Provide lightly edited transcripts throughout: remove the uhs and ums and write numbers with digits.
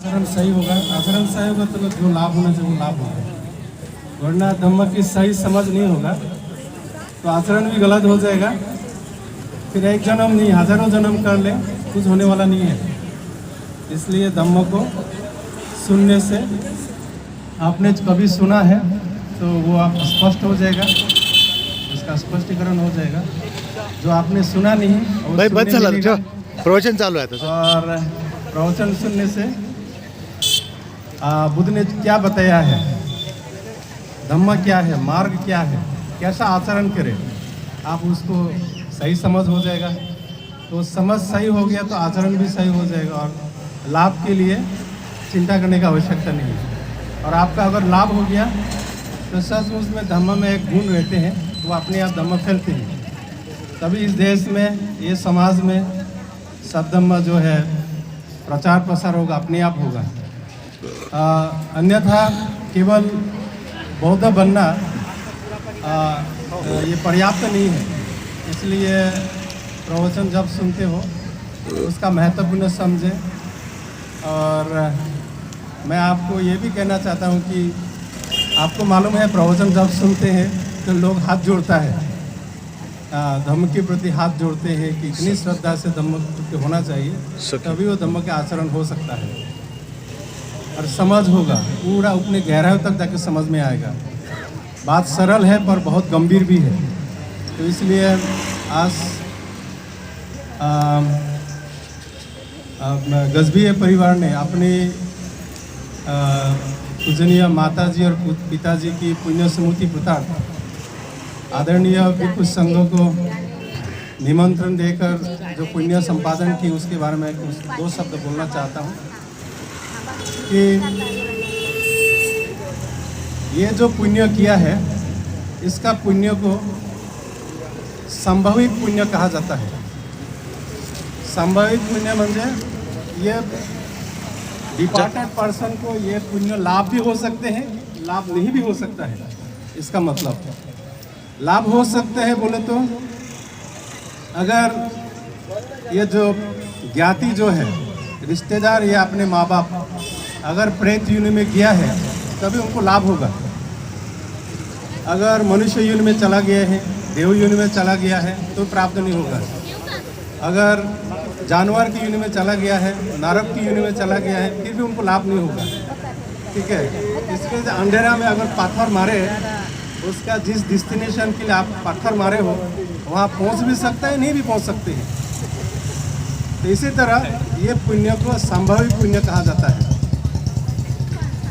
आचरण सही होगा, आचरण सही होगा तो जो लाभ होना चाहिए वो लाभ होगा, वरना धम्म की सही समझ नहीं होगा तो आचरण भी गलत हो जाएगा। फिर एक जन्म नहीं हजारों जन्म कर ले कुछ होने वाला नहीं है। इसलिए धम्म को सुनने से, आपने कभी सुना है तो वो आप स्पष्ट हो जाएगा, उसका स्पष्टीकरण हो जाएगा। जो आपने सुना नहीं वो भाई बस सुनने चला मिलेगा। प्रवचन चालू आहे तसं. और प्रवचन सुनने से बुद्ध ने क्या बताया है, धम्म क्या है, मार्ग क्या है, कैसा आचरण करें, आप उसको सही समझ हो जाएगा। तो समझ सही हो गया तो आचरण भी सही हो जाएगा और लाभ के लिए चिंता करने की आवश्यकता नहीं है। और आपका अगर लाभ हो गया तो सचमुच में धम्म में एक गुण रहते हैं, वो अपने आप धम्म फैलते हैं। तभी इस देश में, ये समाज में सद्धम्म जो है प्रचार प्रसार होगा, अपने आप होगा। अन्यथा केवल बौद्ध बनना ये पर्याप्त नहीं है। इसलिए प्रवचन जब सुनते हो तो उसका महत्वपूर्ण समझे। और मैं आपको ये भी कहना चाहता हूँ कि आपको मालूम है प्रवचन जब सुनते हैं तो लोग हाथ जोड़ता है, धम्म के प्रति हाथ जोड़ते हैं कि इतनी श्रद्धा से धम्म के होना चाहिए, तभी वो धम्म के आचरण हो सकता है और समझ होगा, पूरा अपने गहराई तक जाके समझ में आएगा। बात सरल है पर बहुत गंभीर भी है। तो इसलिए आज गजबीय परिवार ने अपनी पूजनीय माताजी और पिताजी की पुण्य स्मृति प्रताप आदरणीय भिक्षु संघ को निमंत्रण देकर जो पुण्य संपादन की उसके बारे में कुछ दो शब्द बोलना चाहता हूँ कि ये जो पुण्य किया है इसका पुण्य को संभावित पुण्य कहा जाता है। संभावित पुण्य म्हणजे ये डिपार्टेड पर्सन को ये पुण्य लाभ भी हो सकते हैं, लाभ नहीं भी हो सकता है। इसका मतलब लाभ हो सकते हैं बोले तो अगर ये जो ज्ञाति जो है, रिश्तेदार या अपने माँ बाप अगर प्रेत योनि में गया है तभी उनको लाभ होगा। अगर मनुष्य योनि में चला गया है, देव योनि में चला गया है तो प्राप्त नहीं होगा। अगर जानवर की योनि में चला गया है, नरक की योनि में चला गया है, फिर भी उनको लाभ नहीं होगा। ठीक है, इसके अंधेरा में अगर पत्थर मारे, उसका जिस डेस्टिनेशन के लिए आप पत्थर मारे हो वहाँ पहुँच भी सकता है, नहीं भी पहुँच सकते हैं। तो इसी तरह ये पुण्य को संभावित पुण्य कहा जाता है।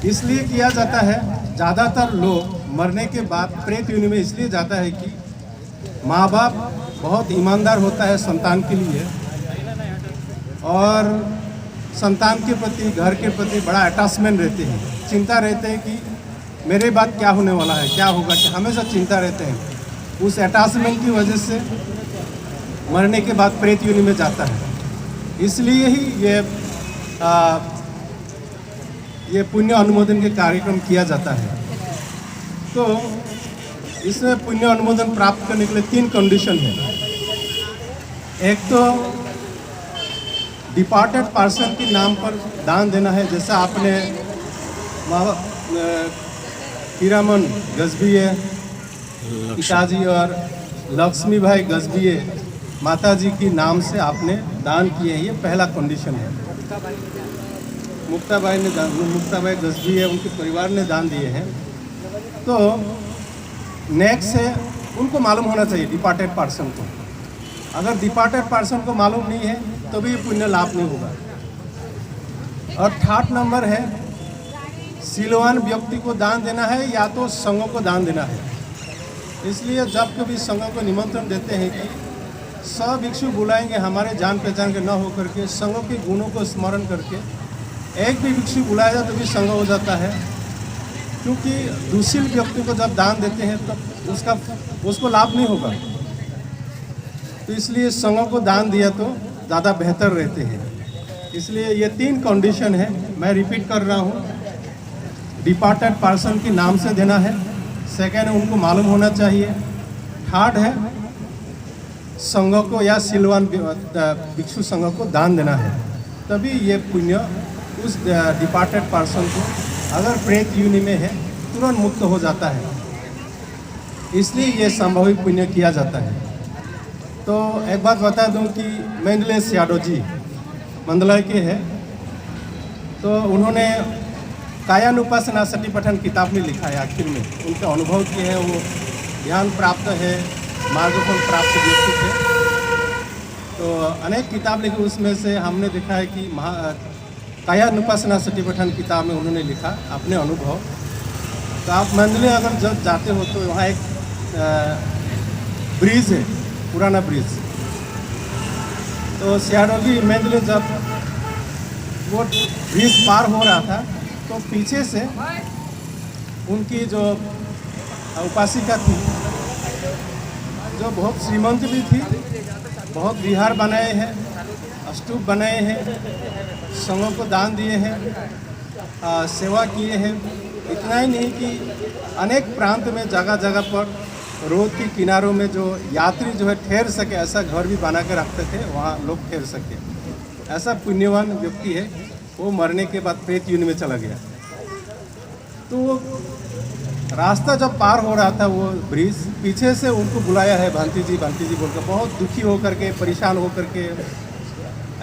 इसलिए किया जाता है, ज़्यादातर लोग मरने के बाद प्रेत योनि में इसलिए जाता है कि माँ बाप बहुत ईमानदार होता है संतान के लिए और संतान के प्रति, घर के प्रति बड़ा अटैचमेंट रहते हैं, चिंता रहते हैं कि मेरे बाद क्या होने वाला है, क्या होगा, कि हमेशा चिंता रहते हैं। उस अटैचमेंट की वजह से मरने के बाद प्रेत योनि में जाता है। इसलिए ही ये पुण्य अनुमोदन के कार्यक्रम किया जाता है। तो इसमें पुण्य अनुमोदन प्राप्त करने के लिए 3 कंडीशन है। एक तो डिपार्टेड पर्सन के नाम पर दान देना है, जैसा आपने हीरामन गजबीय पिताजी और लक्ष्मी भाई गजबीय माताजी की नाम से आपने दान किए हैं, ये पहला कंडीशन है। मुक्ताबाई गजबीय उनके परिवार ने दान दिए हैं। तो नेक्स्ट है उनको मालूम होना चाहिए डिपार्टेड पर्सन को। अगर डिपार्टेड पर्सन को मालूम नहीं है तो भी पुण्य लाभ नहीं होगा। और 3rd नंबर है शीलवान व्यक्ति को दान देना है या तो संघ को दान देना है। इसलिए जब कभी संघ को निमंत्रण देते हैं कि सब भिक्षु बुलाएंगे, हमारे जान पहचान के न होकर के संघ के गुणों को स्मरण करके एक भी भिक्षु बुलाया जाए तो भी संघ हो जाता है। क्योंकि दुशील व्यक्ति को जब दान देते हैं तो उसको लाभ नहीं होगा। तो इसलिए संघ को दान दिया तो ज़्यादा बेहतर रहते हैं। इसलिए ये 3 कंडीशन है, मैं रिपीट कर रहा हूँ। डिपार्टेड पर्सन के नाम से देना है, सेकेंड है उनको मालूम होना चाहिए, थर्ड है संघ को या सिलवान भिक्षु संघ को दान देना है, तभी ये पुण्य उस डिपार्टेड पर्सन को अगर प्रेत योनि में है तुरंत मुक्त हो जाता है, इसलिए ये संभाविक पुण्य किया जाता है। तो एक बात बता दूं कि मेंडलेस यादव जी मंदला के हैं, तो उन्होंने कायानुपासना सतिपठन किताब में लिखा है, आखिर में उनका अनुभव किए हैं, वो ज्ञान प्राप्त है, मार्गफल प्राप्त व्यक्ति थे। तो अनेक किताब लिखी, उसमें से हमने देखा है कि कायानुपासना सतिपठन किताब में उन्होंने लिखा अपने अनुभव। तो आप मंडले अगर जब जाते हो तो वहाँ एक ब्रिज है, पुराना ब्रिज। तो सियाडोगी मंडले जब वो ब्रिज पार हो रहा था तो पीछे से उनकी जो उपासिका थी, जो बहुत श्रीमंत भी थी, बहुत विहार बनाए हैं, स्तूप बनाए हैं, संघों को दान दिए हैं, सेवा किए हैं। इतना ही नहीं कि अनेक प्रांत में जगह जगह पर रोड के किनारों में जो यात्री जो है ठहर सके ऐसा घर भी बना के रखते थे, वहाँ लोग ठहर सके। ऐसा पुण्यवान व्यक्ति है, वो मरने के बाद प्रेत योनि में चला गया। तो रास्ता जब पार हो रहा था वो ब्रिज, पीछे से उनको बुलाया है भांति जी बोलकर, बहुत दुखी होकर के, परेशान होकर के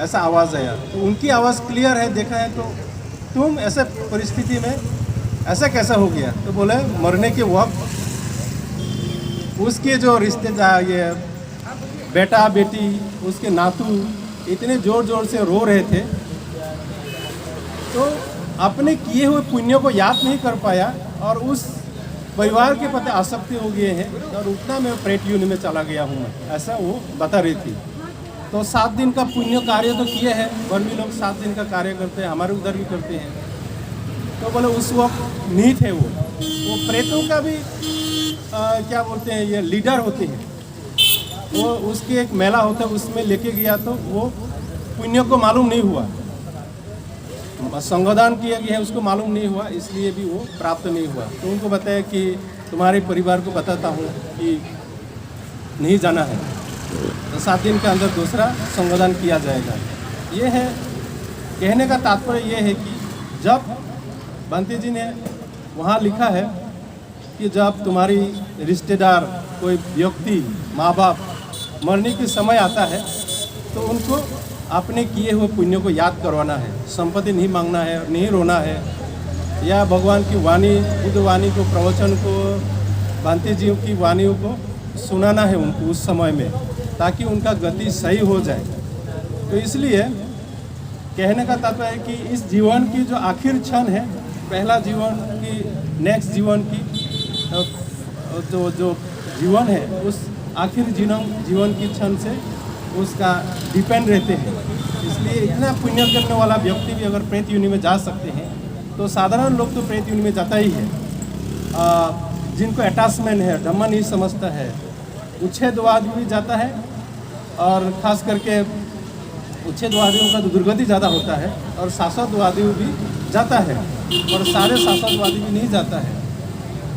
ऐसा आवाज़ आया। तो उनकी आवाज़ क्लियर है, देखा है तो तुम ऐसे परिस्थिति में ऐसा कैसा हो गया? तो बोले मरने के वक्त उसके जो रिश्तेदार, ये बेटा बेटी, उसके नातू इतने ज़ोर ज़ोर से रो रहे थे, तो अपने किए हुए पुण्यों को याद नहीं कर पाया और उस परिवार के प्रति आसक्ति हो गए हैं और उतना मैं प्रेत योनि में चला गया हूँ, ऐसा वो बता रही थी। तो 7 दिन का पुण्य कार्य तो किए हैं, वर्मी लोग 7 दिन का कार्य करते हैं, हमारे उधर भी करते हैं। तो बोले उस वक्त नहीं थे वो प्रेतों का भी क्या बोलते हैं, ये लीडर होते हैं, वो उसके एक मेला होता है उसमें लेके गया, तो वो पुण्य को मालूम नहीं हुआ, संगोदान किया गया है उसको मालूम नहीं हुआ, इसलिए भी वो प्राप्त नहीं हुआ। तो उनको बताया कि तुम्हारे परिवार को बताता हूँ कि नहीं जाना है, तो 7 दिन के अंदर दूसरा संगोदान किया जाएगा। ये है कहने का तात्पर्य, ये है कि जब बंती जी ने वहाँ लिखा है कि जब तुम्हारी रिश्तेदार, कोई व्यक्ति, माँ बाप मरने के समय आता है तो उनको अपने किए हुए पुण्य को याद करवाना है, संपत्ति नहीं मांगना है, नहीं रोना है, या भगवान की वाणी, बुद्ध वाणी को, प्रवचन को, भांति जी की वाणियों को सुनाना है उनको उस समय में, ताकि उनका गति सही हो जाए। तो इसलिए कहने का तात्पर्य है कि इस जीवन की जो आखिर क्षण है, पहला जीवन की, नेक्स्ट जीवन की जो जीवन है, उस आखिर जीवन की क्षण से उसका डिपेंड रहते हैं। इसलिए इतना पुण्य करने वाला व्यक्ति भी अगर प्रेत योनि में जा सकते हैं, तो साधारण लोग तो प्रेत योनि में जाता ही है। जिनको अटैचमेंट है, धम्म नहीं समझता है, उच्छेदवादी भी जाता है, और ख़ास करके उच्छेदवादियों का तो दुर्गति ज़्यादा होता है, और शाश्वतवादी भी जाता है, और सारे शाश्वतवादी भी नहीं जाता है।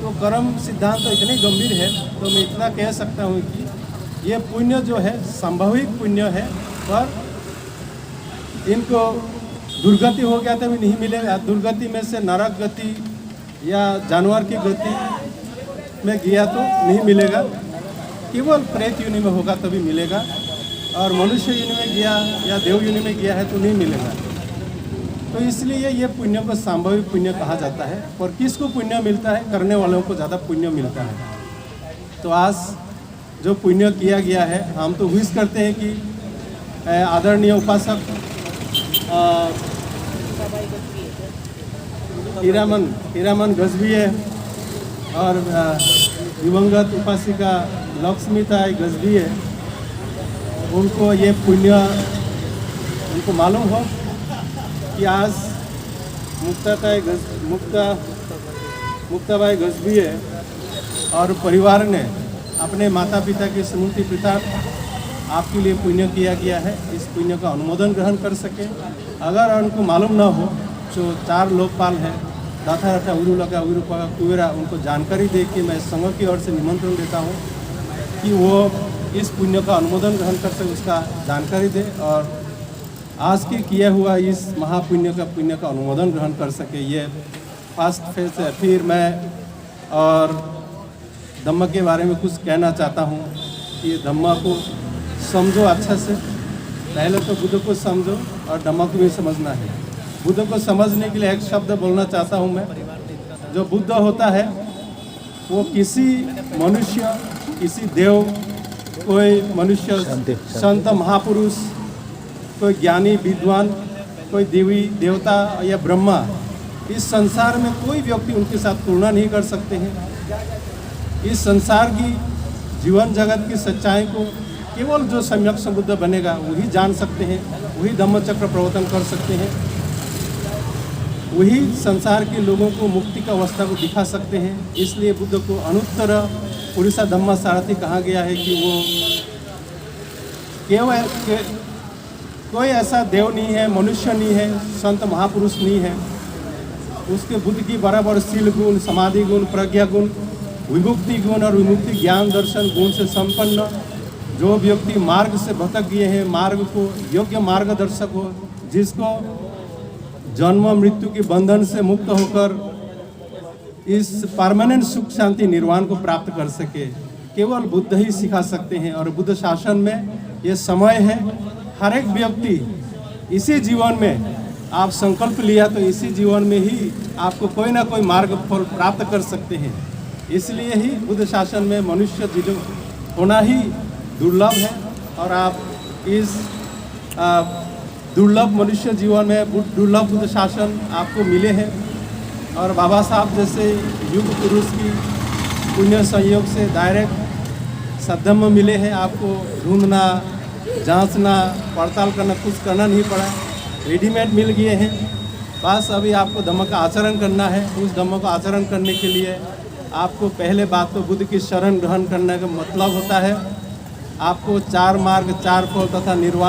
तो कर्म सिद्धांत तो इतने गंभीर है, तो मैं इतना कह सकता हूँ कि ये पुण्य जो है संभाविक पुण्य है, पर इनको दुर्गति हो गया तो भी नहीं मिलेगा। दुर्गति में से नरक गति या जानवर की गति में गया तो नहीं मिलेगा, केवल प्रेत योनि में होगा तभी मिलेगा, और मनुष्य योनि में गया या देव योनि में गया है तो नहीं मिलेगा। तो इसलिए ये पुण्य को संभाविक पुण्य कहा जाता है। और किसको पुण्य मिलता है? करने वालों को ज़्यादा पुण्य मिलता है। तो आज जो पुण्य किया गया है, हम तो विश करते हैं कि आदरणीय उपासक हीरामन गजबीए और दिवंगत उपासिका लक्ष्मीताई गजबीए, उनको ये पुण्य उनको मालूम हो कि आज मुक्ताबाई गजबीए और परिवार ने अपने माता पिता की स्मृति पिता आपके लिए पुण्य किया गया है, इस पुण्य का अनुमोदन ग्रहण कर सके। अगर उनको मालूम ना हो, जो 4 लोकपाल हैं, दाथा रथा उरुलका उरुपा कुवेरा, उनको जानकारी दे के मैं संघ की ओर से निमंत्रण देता हूँ कि वो इस पुण्य का अनुमोदन ग्रहण कर सके, उसका जानकारी दे। और आज के किया हुआ इस महापुण्य का अनुमोदन ग्रहण कर सके, ये फर्स्ट फेज है। फिर मैं और धम्म के बारे में कुछ कहना चाहता हूँ कि ये धम्म को समझो अच्छा से। पहले तो बुद्ध को समझो और धम्म को भी समझना है। बुद्ध को समझने के लिए एक शब्द बोलना चाहता हूँ मैं। जो बुद्ध होता है वो किसी मनुष्य, किसी देव, कोई मनुष्य, संत, महापुरुष, कोई ज्ञानी विद्वान, कोई देवी देवता या ब्रह्मा, इस संसार में कोई व्यक्ति उनके साथ तुलना नहीं कर सकते हैं। इस संसार की जीवन जगत की सच्चाई को केवल जो सम्यक संबुद्ध बनेगा वही जान सकते हैं, वही धम्मचक्र प्रवर्तन कर सकते हैं, वही संसार के लोगों को मुक्ति का अवस्था को दिखा सकते हैं। इसलिए बुद्ध को अनुत्तर पुरुषा धम्म सारथी कहा गया है कि वो केवल कोई ऐसा देव नहीं है, मनुष्य नहीं है, संत महापुरुष नहीं है। उसके बुद्ध की बराबर शील गुण, समाधि गुण, प्रज्ञा गुण, विमुक्ति गुण और विमुक्ति ज्ञान दर्शन गुण से संपन्न जो व्यक्ति मार्ग से भटक गए हैं, मार्ग को योग्य मार्गदर्शक हो, जिसको जन्म मृत्यु के बंधन से मुक्त होकर इस परमानेंट सुख शांति निर्वाण को प्राप्त कर सके, केवल बुद्ध ही सिखा सकते हैं। और बुद्ध शासन में ये समय है, हर एक व्यक्ति इसी जीवन में आप संकल्प लिया तो इसी जीवन में ही आपको कोई ना कोई मार्ग फल प्राप्त कर सकते हैं। इसलिए ही बुद्ध शासन में मनुष्य जीवन होना ही दुर्लभ है। और आप इस दुर्लभ मनुष्य जीवन में दुर्लभ बुद्ध शासन आपको मिले हैं। और बाबा साहब जैसे युग पुरुष की पुण्य संयोग से डायरेक्ट सद्धम्म मिले हैं। आपको ढूंढना, जांचना, पड़ताल करना कुछ करना नहीं पड़ा, रेडीमेड मिल गए हैं। बस अभी आपको धम्म का आचरण करना है। उस धम्म का आचरण करने के लिए आपको पहले बात तो बुद्ध की शरण ग्रहण करने का मतलब होता है आपको 4 मार्ग, 4 फल तथा निर्वाण